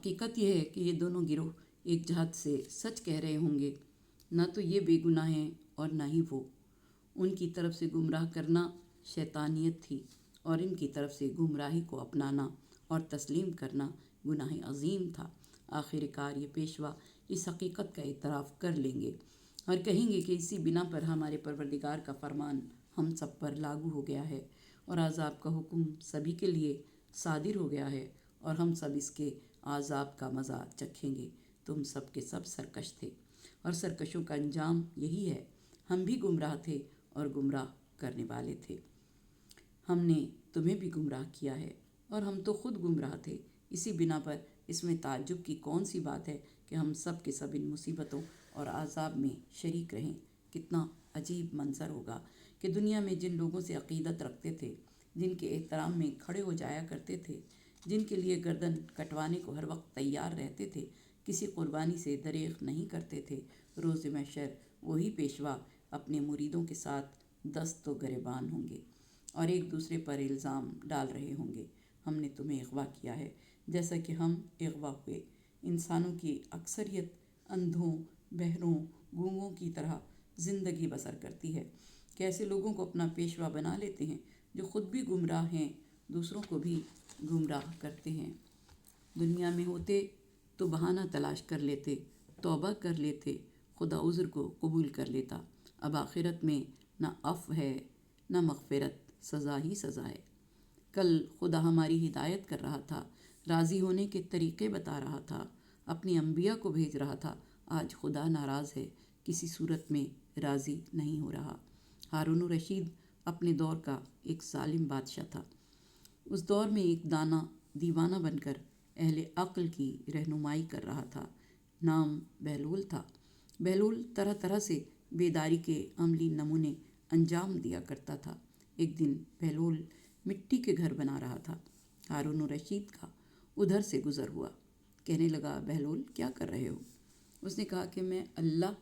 حقیقت یہ ہے کہ یہ دونوں گروہ ایک جہت سے سچ کہہ رہے ہوں گے، نہ تو یہ بے گناہ ہیں اور نہ ہی وہ۔ ان کی طرف سے گمراہ کرنا شیطانیت تھی اور ان کی طرف سے گمراہی کو اپنانا اور تسلیم کرنا گناہ عظیم تھا۔ آخر کار یہ پیشوا اس حقیقت کا اعتراف کر لیں گے اور کہیں گے کہ اسی بنا پر ہمارے پروردگار کا فرمان ہم سب پر لاگو ہو گیا ہے اور عذاب کا حکم سبھی کے لیے صادر ہو گیا ہے اور ہم سب اس کے عذاب کا مزہ چکھیں گے۔ تم سب کے سب سرکش تھے اور سرکشوں کا انجام یہی ہے۔ ہم بھی گمراہ تھے اور گمراہ کرنے والے تھے۔ ہم نے تمہیں بھی گمراہ کیا ہے اور ہم تو خود گمراہ تھے۔ اسی بنا پر اس میں تعجب کی کون سی بات ہے کہ ہم سب کے سب ان مصیبتوں اور عذاب میں شریک رہیں۔ کتنا عجیب منظر ہوگا کہ دنیا میں جن لوگوں سے عقیدت رکھتے تھے، جن کے احترام میں کھڑے ہو جایا کرتے تھے، جن کے لیے گردن کٹوانے کو ہر وقت تیار رہتے تھے، کسی قربانی سے دریغ نہیں کرتے تھے، روز محشر وہی پیشوا اپنے مریدوں کے ساتھ دست و گریبان ہوں گے اور ایک دوسرے پر الزام ڈال رہے ہوں گے، ہم نے تمہیں اغوا کیا ہے جیسا کہ ہم اغوا ہوئے۔ انسانوں کی اکثریت اندھوں، بہروں، گونگوں کی طرح زندگی بسر کرتی ہے کہ ایسے لوگوں کو اپنا پیشوا بنا لیتے ہیں جو خود بھی گمراہ ہیں، دوسروں کو بھی گمراہ کرتے ہیں۔ دنیا میں ہوتے تو بہانہ تلاش کر لیتے، توبہ کر لیتے، خدا عذر کو قبول کر لیتا۔ اب آخرت میں نہ عفو ہے نہ مغفرت، سزا ہی سزا ہے۔ کل خدا ہماری ہدایت کر رہا تھا، راضی ہونے کے طریقے بتا رہا تھا، اپنی انبیاء کو بھیج رہا تھا۔ آج خدا ناراض ہے، کسی صورت میں راضی نہیں ہو رہا۔ ہارون الرشید اپنے دور کا ایک ظالم بادشاہ تھا۔ اس دور میں ایک دانا دیوانہ بن کر اہل عقل کی رہنمائی کر رہا تھا۔ نام بہلول تھا۔ بہلول طرح طرح سے بیداری کے عملی نمونے انجام دیا کرتا تھا۔ ایک دن بہلول مٹی کے گھر بنا رہا تھا۔ ہارون الرشید کا ادھر سے گزر ہوا۔ کہنے لگا، بہلول کیا کر رہے ہو؟ اس نے کہا کہ میں اللہ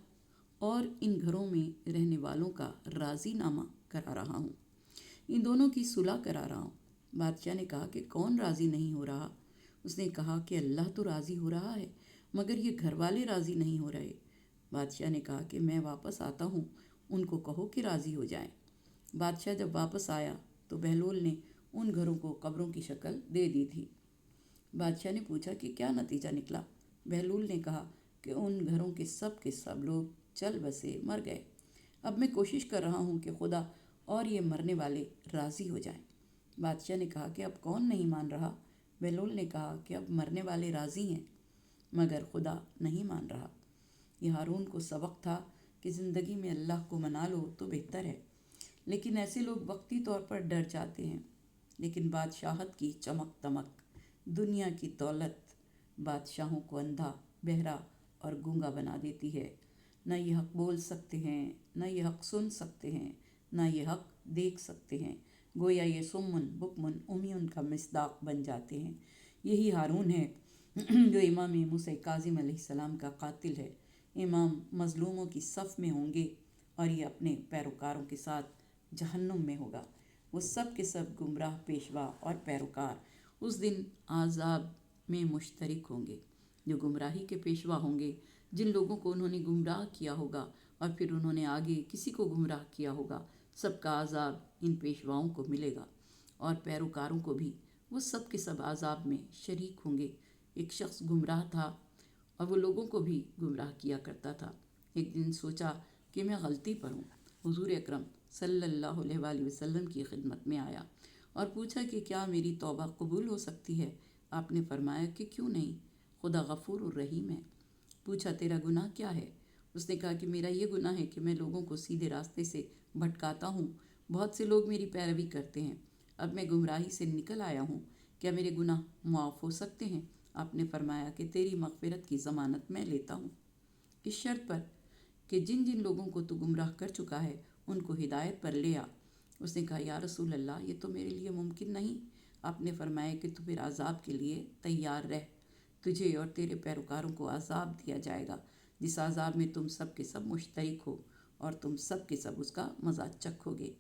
اور ان گھروں میں رہنے والوں کا راضی نامہ کرا رہا ہوں، ان دونوں کی صلح کرا رہا ہوں۔ بادشاہ نے کہا کہ کون راضی نہیں ہو رہا؟ اس نے کہا کہ اللہ تو راضی ہو رہا ہے مگر یہ گھر والے راضی نہیں ہو رہے۔ بادشاہ نے کہا کہ میں واپس آتا ہوں، ان کو کہو کہ راضی ہو جائیں۔ بادشاہ جب واپس آیا تو بہلول نے ان گھروں کو قبروں کی شکل دے دی تھی۔ بادشاہ نے پوچھا کہ کیا نتیجہ نکلا؟ بہلول نے کہا کہ ان گھروں کے سب لوگ چل بسے مر گئے۔ اب میں کوشش کر رہا ہوں کہ خدا اور یہ مرنے والے راضی ہو جائیں۔ بادشاہ نے کہا کہ اب کون نہیں مان رہا؟ بہلول نے کہا کہ اب مرنے والے راضی ہیں مگر خدا نہیں مان رہا۔ یہ ہارون کو سبق تھا کہ زندگی میں اللہ کو منا لو تو بہتر ہے، لیکن ایسے لوگ وقتی طور پر ڈر جاتے ہیں۔ لیکن بادشاہت کی چمک دمک، دنیا کی دولت بادشاہوں کو اندھا، بہرا اور گونگا بنا دیتی ہے۔ نہ یہ حق بول سکتے ہیں، نہ یہ حق سن سکتے ہیں، نہ یہ حق دیکھ سکتے ہیں، گویا یہ سمن بکمن امیون کا مصداق بن جاتے ہیں۔ یہی ہارون ہے جو امام موسیٰ کاظم علیہ السلام کا قاتل ہے۔ امام مظلوموں کی صف میں ہوں گے اور یہ اپنے پیروکاروں کے ساتھ جہنم میں ہوگا۔ وہ سب کے سب گمراہ پیشوا اور پیروکار اس دن عذاب میں مشترک ہوں گے۔ جو گمراہی کے پیشوا ہوں گے، جن لوگوں کو انہوں نے گمراہ کیا ہوگا اور پھر انہوں نے آگے کسی کو گمراہ کیا ہوگا، سب کا عذاب ان پیشواؤں کو ملے گا اور پیروکاروں کو بھی۔ وہ سب کے سب عذاب میں شریک ہوں گے۔ ایک شخص گمراہ تھا اور وہ لوگوں کو بھی گمراہ کیا کرتا تھا۔ ایک دن سوچا کہ میں غلطی پر ہوں۔ حضور اکرم صلی اللہ علیہ وآلہ وسلم کی خدمت میں آیا اور پوچھا کہ کیا میری توبہ قبول ہو سکتی ہے؟ آپ نے فرمایا کہ کیوں نہیں، خدا غفور الرحیم ہے۔ پوچھا تیرا گناہ کیا ہے؟ اس نے کہا کہ میرا یہ گناہ ہے کہ میں لوگوں کو سیدھے راستے سے بھٹکاتا ہوں۔ بہت سے لوگ میری پیروی کرتے ہیں۔ اب میں گمراہی سے نکل آیا ہوں، کیا میرے گناہ معاف ہو سکتے ہیں؟ آپ نے فرمایا کہ تیری مغفرت کی ضمانت میں لیتا ہوں، اس شرط پر کہ جن جن لوگوں کو تو گمراہ کر چکا ہے ان کو ہدایت پر لے آ۔ اس نے کہا یا رسول اللہ، یہ تو میرے لیے ممکن نہیں۔ آپ نے فرمایا کہ تو پھر عذاب کے لیے تیار رہ، تجھے اور تیرے پیروکاروں کو عذاب دیا جائے گا جس عذاب میں تم سب کے سب مشترک ہو اور تم سب کے سب اس کا مزہ چکھو گے۔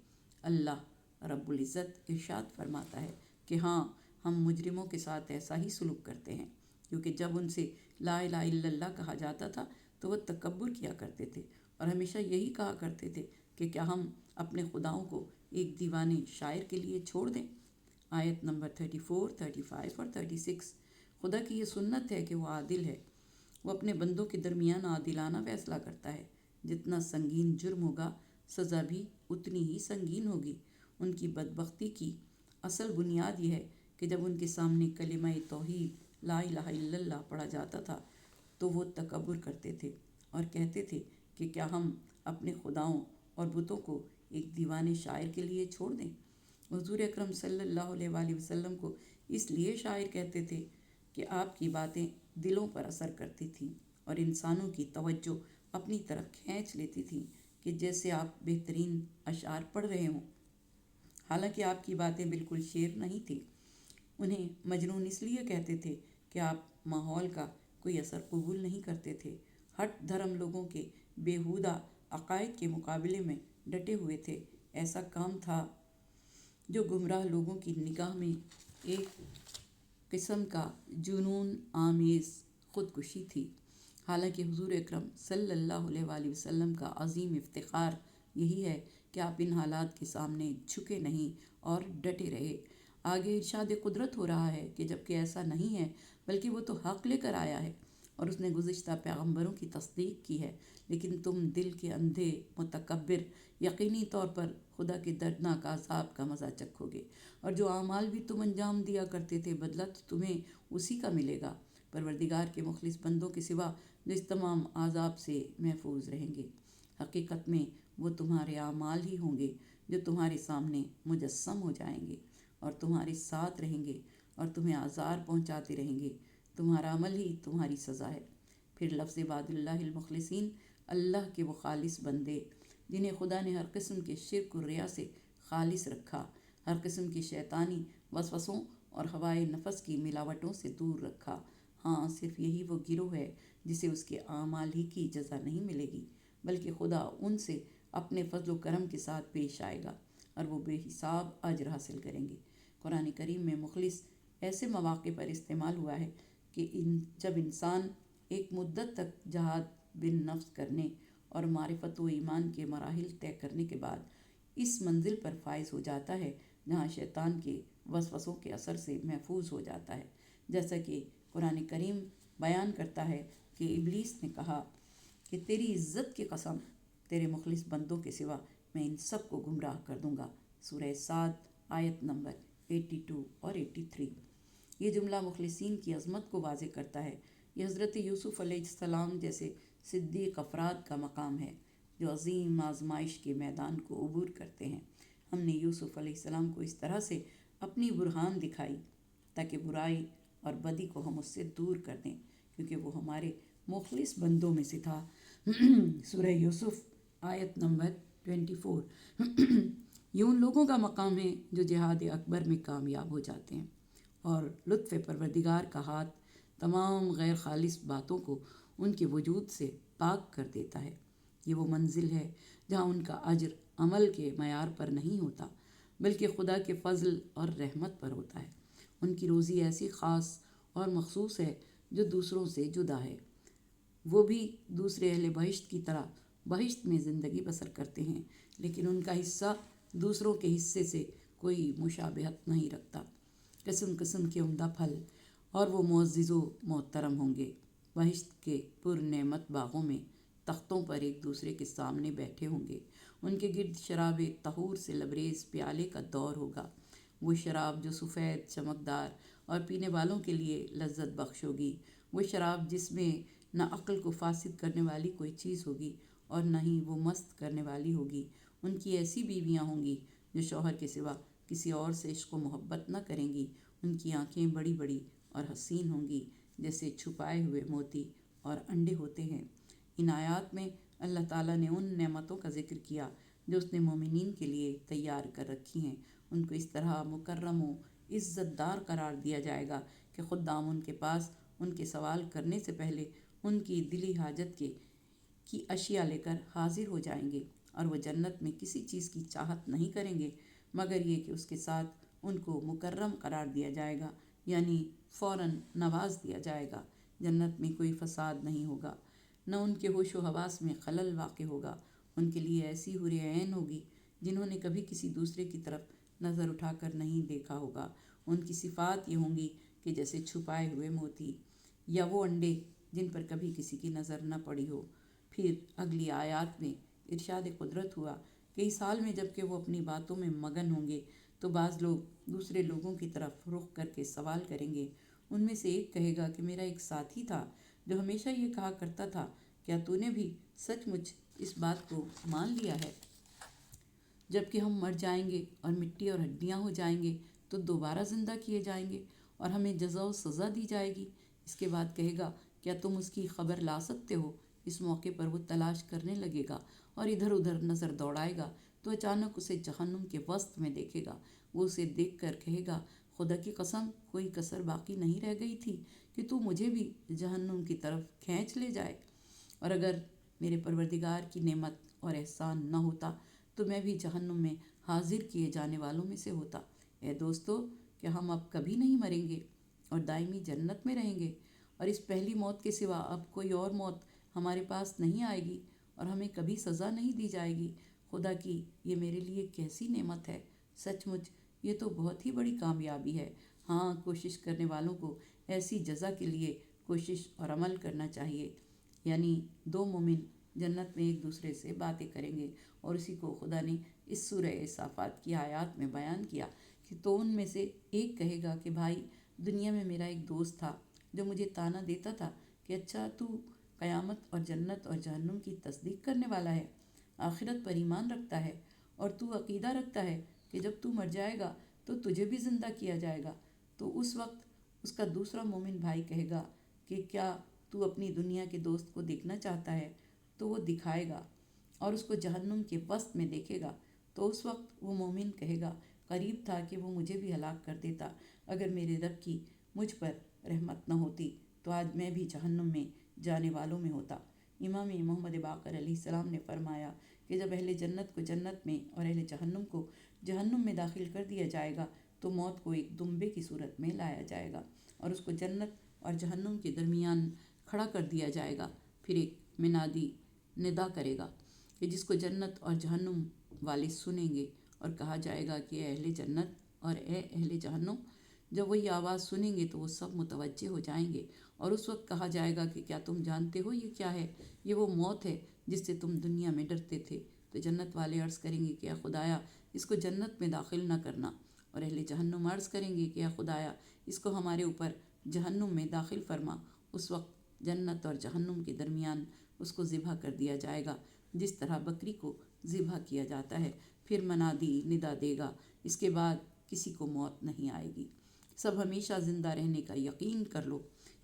اللہ رب العزت ارشاد فرماتا ہے کہ ہاں، ہم مجرموں کے ساتھ ایسا ہی سلوک کرتے ہیں۔ کیونکہ جب ان سے لا الہ الا اللہ کہا جاتا تھا تو وہ تکبر کیا کرتے تھے اور ہمیشہ یہی کہا کرتے تھے کہ کیا ہم اپنے خداؤں کو ایک دیوانے شاعر کے لیے چھوڑ دیں۔ آیت نمبر 34، 35 اور 36۔ خدا کی یہ سنت ہے کہ وہ عادل ہے، وہ اپنے بندوں کے درمیان عادلانہ فیصلہ کرتا ہے۔ جتنا سنگین جرم ہوگا سزا بھی اتنی ہی سنگین ہوگی۔ ان کی بدبختی کی اصل بنیاد یہ ہے کہ جب ان کے سامنے کلمہ توحید لا الہ الا اللہ پڑھا جاتا تھا تو وہ تکبر کرتے تھے اور کہتے تھے کہ کیا ہم اپنے خداؤں اور بتوں کو ایک دیوانے شاعر کے لیے چھوڑ دیں۔ حضور اکرم صلی اللہ علیہ وآلہ وسلم کو اس لیے شاعر کہتے تھے کہ آپ کی باتیں دلوں پر اثر کرتی تھیں اور انسانوں کی توجہ اپنی طرف کھینچ لیتی تھیں کہ جیسے آپ بہترین اشعار پڑھ رہے ہوں، حالانکہ آپ کی باتیں بالکل شعر نہیں تھیں۔ انہیں مجنون اس لیے کہتے تھے کہ آپ ماحول کا کوئی اثر قبول نہیں کرتے تھے، ہٹ دھرم لوگوں کے بیہودہ عقائد کے مقابلے میں ڈٹے ہوئے تھے۔ ایسا کام تھا جو گمراہ لوگوں کی نگاہ میں ایک قسم کا جنون آمیز خودکشی تھی، حالانکہ حضور اکرم صلی اللہ علیہ وآلہ وسلم کا عظیم افتخار یہی ہے کہ آپ ان حالات کے سامنے جھکے نہیں اور ڈٹے رہے۔ آگے ارشاد قدرت ہو رہا ہے کہ جبکہ ایسا نہیں ہے بلکہ وہ تو حق لے کر آیا ہے اور اس نے گزشتہ پیغمبروں کی تصدیق کی ہے، لیکن تم دل کے اندھے متکبر یقینی طور پر خدا کے دردناک عذاب کا مزہ چکھو گے، اور جو اعمال بھی تم انجام دیا کرتے تھے بدلہ تو تمہیں اسی کا ملے گا۔ پروردگار کے مخلص بندوں کے سوا جو اس تمام عذاب سے محفوظ رہیں گے، حقیقت میں وہ تمہارے اعمال ہی ہوں گے جو تمہارے سامنے مجسم ہو جائیں گے اور تمہارے ساتھ رہیں گے اور تمہیں آزار پہنچاتے رہیں گے۔ تمہارا عمل ہی تمہاری سزا ہے۔ پھر لفظ عباد اللہ المخلصین، اللہ کے وہ خالص بندے جنہیں خدا نے ہر قسم کے شرک و ریا سے خالص رکھا، ہر قسم کی شیطانی وسوسوں اور ہوائے نفس کی ملاوٹوں سے دور رکھا۔ ہاں، صرف یہی وہ گروہ ہے جسے اس کے اعمال ہی کی جزا نہیں ملے گی، بلکہ خدا ان سے اپنے فضل و کرم کے ساتھ پیش آئے گا اور وہ بے حساب اجر حاصل کریں گے۔ قرآن کریم میں مخلص ایسے مواقع پر استعمال ہوا ہے کہ جب انسان ایک مدت تک جہاد بن نفس کرنے اور معرفت و ایمان کے مراحل طے کرنے کے بعد اس منزل پر فائز ہو جاتا ہے جہاں شیطان کے وسوسوں کے اثر سے محفوظ ہو جاتا ہے، جیسا کہ قرآن کریم بیان کرتا ہے کہ ابلیس نے کہا کہ تیری عزت کی قسم، تیرے مخلص بندوں کے سوا میں ان سب کو گمراہ کر دوں گا۔ سورہ صاد آیت نمبر 82 اور 83۔ یہ جملہ مخلصین کی عظمت کو واضح کرتا ہے۔ یہ حضرت یوسف علیہ السلام جیسے صدیق افراد کا مقام ہے جو عظیم آزمائش کے میدان کو عبور کرتے ہیں۔ ہم نے یوسف علیہ السلام کو اس طرح سے اپنی برہان دکھائی تاکہ برائی اور بدی کو ہم اس سے دور کر دیں، کیونکہ وہ ہمارے مخلص بندوں میں سے تھا۔ سورہ یوسف آیت نمبر 24۔ یہ ان لوگوں کا مقام ہے جو جہاد اکبر میں کامیاب ہو جاتے ہیں اور لطف پروردگار کا ہاتھ تمام غیر خالص باتوں کو ان کے وجود سے پاک کر دیتا ہے۔ یہ وہ منزل ہے جہاں ان کا اجر عمل کے معیار پر نہیں ہوتا بلکہ خدا کے فضل اور رحمت پر ہوتا ہے۔ ان کی روزی ایسی خاص اور مخصوص ہے جو دوسروں سے جدا ہے۔ وہ بھی دوسرے اہل بہشت کی طرح بہشت میں زندگی بسر کرتے ہیں، لیکن ان کا حصہ دوسروں کے حصے سے کوئی مشابہت نہیں رکھتا۔ قسم قسم کے عمدہ پھل اور وہ معزز و محترم ہوں گے۔ بہشت کے پر نعمت باغوں میں تختوں پر ایک دوسرے کے سامنے بیٹھے ہوں گے۔ ان کے گرد شراب طہور سے لبریز پیالے کا دور ہوگا، وہ شراب جو سفید، چمکدار اور پینے والوں کے لیے لذت بخش ہوگی، وہ شراب جس میں نہ عقل کو فاسد کرنے والی کوئی چیز ہوگی اور نہ ہی وہ مست کرنے والی ہوگی۔ ان کی ایسی بیویاں ہوں گی جو شوہر کے سوا کسی اور سے عشق و محبت نہ کریں گی۔ ان کی آنکھیں بڑی بڑی اور حسین ہوں گی جیسے چھپائے ہوئے موتی اور انڈے ہوتے ہیں۔ ان آیات میں اللہ تعالیٰ نے ان نعمتوں کا ذکر کیا جو اس نے مومنین کے لیے تیار کر رکھی ہیں۔ ان کو اس طرح مکرم و عزت دار قرار دیا جائے گا کہ خدام ان کے پاس ان کے سوال کرنے سے پہلے ان کی دلی حاجت کی اشیاء لے کر حاضر ہو جائیں گے، اور وہ جنت میں کسی چیز کی چاہت نہیں کریں گے مگر یہ کہ اس کے ساتھ ان کو مکرم قرار دیا جائے گا، یعنی فوراً نواز دیا جائے گا۔ جنت میں کوئی فساد نہیں ہوگا، نہ ان کے ہوش و حواس میں خلل واقع ہوگا۔ ان کے لیے ایسی حور عین ہوگی جنہوں نے کبھی کسی دوسرے کی طرف نظر اٹھا کر نہیں دیکھا ہوگا۔ ان کی صفات یہ ہوں گی کہ جیسے چھپائے ہوئے موتی یا وہ انڈے جن پر کبھی کسی کی نظر نہ پڑی ہو۔ پھر اگلی آیات میں ارشاد قدرت ہوا کہ اس حال میں جب کہ وہ اپنی باتوں میں مگن ہوں گے تو بعض لوگ دوسرے لوگوں کی طرف رخ کر کے سوال کریں گے۔ ان میں سے ایک کہے گا کہ میرا ایک ساتھی تھا جو ہمیشہ یہ کہا کرتا تھا، کیا تو نے بھی سچ مچ اس بات کو مان لیا ہے؟ جب کہ ہم مر جائیں گے اور مٹی اور ہڈیاں ہو جائیں گے تو دوبارہ زندہ کیے جائیں گے اور ہمیں جزا و سزا دی جائے گی۔ اس کے بعد کہے گا، کیا تم اس کی خبر لا سکتے ہو؟ اس موقع پر وہ تلاش کرنے لگے گا اور ادھر ادھر نظر دوڑائے گا تو اچانک اسے جہنم کے وسط میں دیکھے گا۔ وہ اسے دیکھ کر کہے گا، خدا کی قسم کوئی کسر باقی نہیں رہ گئی تھی کہ تو مجھے بھی جہنم کی طرف کھینچ لے جائے، اور اگر میرے پروردگار کی نعمت اور احسان نہ ہوتا تو میں بھی جہنم میں حاضر کیے جانے والوں میں سے ہوتا۔ اے دوستو، کیا ہم اب کبھی نہیں مریں گے اور دائمی جنت میں رہیں گے، اور اس پہلی موت کے سوا اب کوئی اور موت ہمارے پاس نہیں آئے گی اور ہمیں کبھی سزا نہیں دی جائے گی؟ خدا کی یہ میرے لیے کیسی نعمت ہے! سچ مچ یہ تو بہت ہی بڑی کامیابی ہے۔ ہاں، کوشش کرنے والوں کو ایسی جزا کے لیے کوشش اور عمل کرنا چاہیے۔ یعنی دو مومن جنت میں ایک دوسرے سے باتیں کریں گے، اور اسی کو خدا نے اس سورہ صافات کی آیات میں بیان کیا کہ تو ان میں سے ایک کہے گا کہ بھائی، دنیا میں میرا ایک دوست تھا جو مجھے طعنہ دیتا تھا کہ اچھا تو قیامت اور جنت اور جہنم کی تصدیق کرنے والا ہے، آخرت پر ایمان رکھتا ہے، اور تو عقیدہ رکھتا ہے کہ جب تو مر جائے گا تو تجھے بھی زندہ کیا جائے گا۔ تو اس وقت اس کا دوسرا مومن بھائی کہے گا کہ کیا تو اپنی دنیا کے دوست کو دیکھنا چاہتا ہے؟ تو وہ دکھائے گا اور اس کو جہنم کے وسط میں دیکھے گا۔ تو اس وقت وہ مومن کہے گا، قریب تھا کہ وہ مجھے بھی ہلاک کر دیتا، اگر میرے رب کی مجھ پر رحمت نہ ہوتی تو آج میں بھی جہنم میں جانے والوں میں ہوتا۔ امام محمد باقر علیہ السلام نے فرمایا کہ جب اہل جنت کو جنت میں اور اہل جہنم کو جہنم میں داخل کر دیا جائے گا تو موت کو ایک دمبے کی صورت میں لایا جائے گا اور اس کو جنت اور جہنم کے درمیان کھڑا کر دیا جائے گا۔ پھر ایک منادی ندا کرے گا کہ جس کو جنت اور جہنم والے سنیں گے، اور کہا جائے گا کہ اے اہل جنت اور اے اہل جہنم۔ جب وہ یہ آواز سنیں گے تو وہ سب متوجہ ہو جائیں گے، اور اس وقت کہا جائے گا کہ کیا تم جانتے ہو یہ کیا ہے؟ یہ وہ موت ہے جس سے تم دنیا میں ڈرتے تھے۔ تو جنت والے عرض کریں گے کہ اے خدایا، اس کو جنت میں داخل نہ کرنا، اور اہل جہنم عرض کریں گے کہ اے خدایا، اس کو ہمارے اوپر جہنم میں داخل فرما۔ اس وقت جنت اور جہنم کے درمیان اس کو ذبح کر دیا جائے گا جس طرح بکری کو ذبح کیا جاتا ہے۔ پھر منادی ندا دے گا، اس کے بعد کسی کو موت نہیں آئے گی، سب ہمیشہ زندہ رہنے کا یقین کر لو۔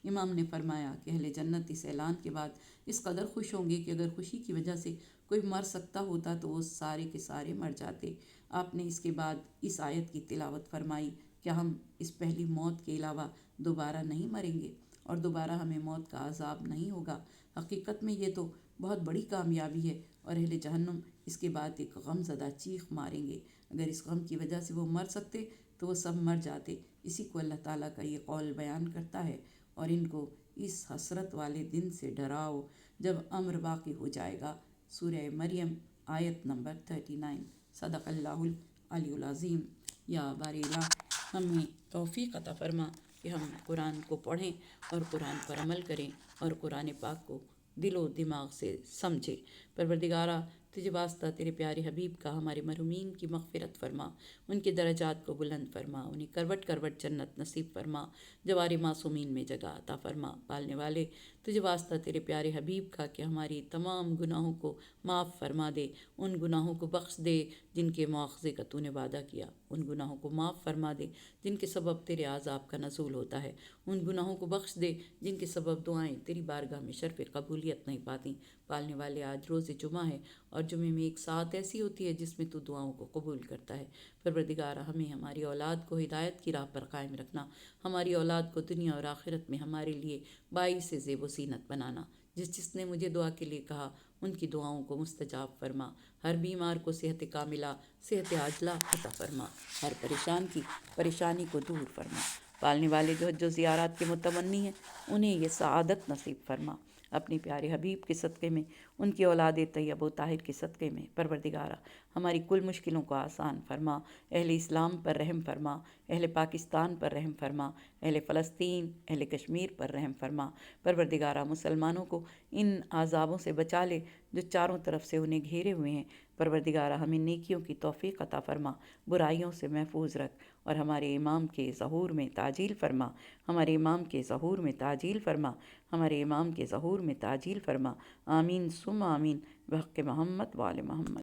امام نے فرمایا کہ اہل جنت اس اعلان کے بعد اس قدر خوش ہوں گے کہ اگر خوشی کی وجہ سے کوئی مر سکتا ہوتا تو وہ سارے کے سارے مر جاتے۔ آپ نے اس کے بعد اس آیت کی تلاوت فرمائی، کیا ہم اس پہلی موت کے علاوہ دوبارہ نہیں مریں گے اور دوبارہ ہمیں موت کا عذاب نہیں ہوگا؟ حقیقت میں یہ تو بہت بڑی کامیابی ہے، اور اہل جہنم اس کے بعد ایک غم زدہ چیخ ماریں گے۔ اگر اس غم کی وجہ سے وہ مر سکتے تو وہ سب مر جاتے۔ اسی کو اللہ تعالیٰ کا یہ قول بیان کرتا ہے، اور ان کو اس حسرت والے دن سے ڈراؤ جب امر واقع ہو جائے گا۔ سورہ مریم آیت نمبر 39۔ صدق اللہ العلی العظیم۔ یا باری الہ ہمیں توفیق عطا فرما کہ ہم قرآن کو پڑھیں اور قرآن پر عمل کریں اور قرآن پاک کو دل و دماغ سے سمجھیں۔ پروردگارہ، تجھے واسطہ تیرے پیارے حبیب کا ہمارے مرحومین کی مغفرت فرما، ان کے درجات کو بلند فرما، انہیں کروٹ کروٹ جنت نصیب فرما، جوار معصومین میں جگہ عطا فرما۔ پالنے والے، تجھے واسطہ تیرے پیارے حبیب کا کہ ہماری تمام گناہوں کو معاف فرما دے، ان گناہوں کو بخش دے جن کے مواخذے کا تو نے وعدہ کیا، ان گناہوں کو معاف فرما دے جن کے سبب تیرے عذاب کا نزول ہوتا ہے، ان گناہوں کو بخش دے جن کے سبب دعائیں تیری بارگاہ میں شرف قبولیت نہیں پاتی۔ پالنے والے، آج روز جمعہ ہے، اور جمعے میں ایک ساعت ایسی ہوتی ہے جس میں تو دعاؤں کو قبول کرتا ہے۔ پروردگار، ہمیں ہماری اولاد کو ہدایت کی راہ پر قائم رکھنا، ہماری اولاد کو دنیا اور آخرت میں ہمارے لیے باعث زیب و زینت بنانا۔ جس نے مجھے دعا کے لیے کہا ان کی دعاؤں کو مستجاب فرما، ہر بیمار کو صحت کاملہ، صحت عاجلہ عطا فرما، ہر پریشان کی پریشانی کو دور فرما۔ پالنے والے جو حج و زیارات کے متمنی ہیں انہیں یہ سعادت نصیب فرما، اپنے پیارے حبیب کے صدقے میں، ان کی اولاد طیب و طاہر کے صدقے میں پروردگارہ ہماری کل مشکلوں کو آسان فرما، اہل اسلام پر رحم فرما، اہل پاکستان پر رحم فرما، اہل فلسطین، اہل کشمیر پر رحم فرما، پروردگارہ مسلمانوں کو ان عذابوں سے بچا لے جو چاروں طرف سے انہیں گھیرے ہوئے ہیں، پروردگارہ ہمیں نیکیوں کی توفیق عطا فرما، برائیوں سے محفوظ رکھ، اور ہمارے امام کے ظہور میں تعجیل فرما، ہمارے امام کے ظہور میں تعجیل فرما، ہمارے امام کے ظہور میں تعجیل فرما، آمین ثم آمین، بحق محمد وآل محمد۔